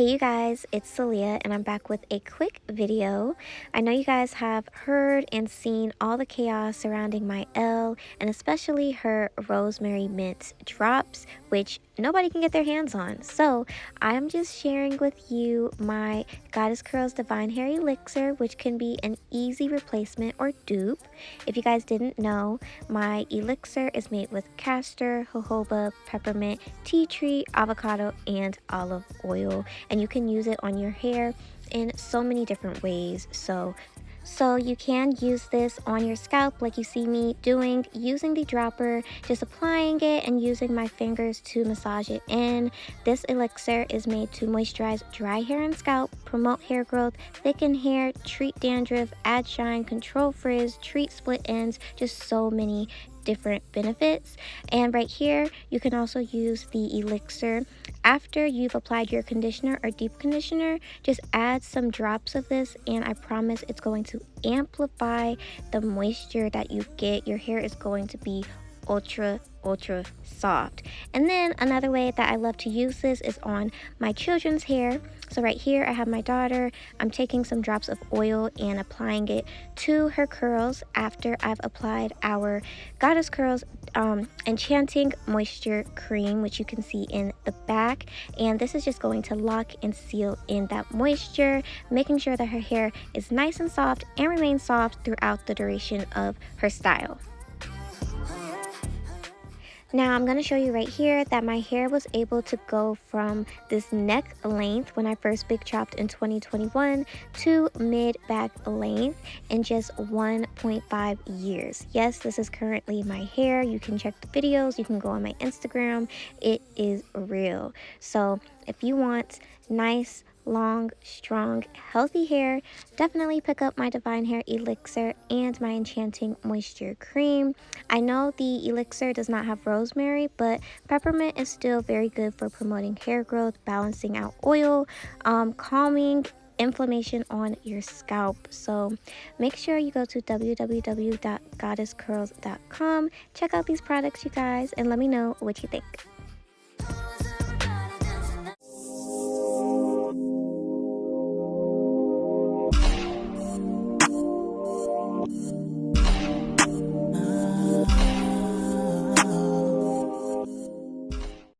Hey you guys, it's Celia and I'm back with a quick video. I know you guys have heard and seen all the chaos surrounding Mielle and especially her Rosemary Mint drops, which nobody can get their hands on. So I'm just sharing with you my Goddess Curls Divine Hair Elixir, which can be an easy replacement or dupe. If you guys didn't know, my elixir is made with castor, jojoba, peppermint, tea tree, avocado, and olive oil, and you can use it on your hair in so many different ways. So you can use this on your scalp like you see me doing, using the dropper, just applying it and using my fingers to massage it in. This elixir is made to moisturize dry hair and scalp, promote hair growth, thicken hair, treat dandruff, add shine, control frizz, treat split ends, just so many different benefits. And right here you can also use the elixir after you've applied your conditioner or deep conditioner. Just add some drops of this and I promise it's going to amplify the moisture that you get. Your hair is going to be ultra soft. And then another way that I love to use this is on my children's hair. So right here I have my daughter. I'm taking some drops of oil and applying it to her curls after I've applied our Goddess Curls Enchanting Moisture Cream, which you can see in the back. And this is just going to lock and seal in that moisture, making sure that her hair is nice and soft and remains soft throughout the duration of her style. Now I'm going to show you right here that my hair was able to go from this neck length when I first big chopped in 2021 to mid back length in just 1.5 years. Yes, this is currently my hair. You can check the videos. You can go on my Instagram. It is real. So if you want nice, long, strong, healthy hair, definitely pick up my Divine Hair Elixir and my Enchanting Moisture Cream. I know the elixir does not have rosemary, but peppermint is still very good for promoting hair growth, balancing out oil, calming inflammation on your scalp. So make sure you go to www.goddessscurls.com, check out these products, you guys, and let me know what you think.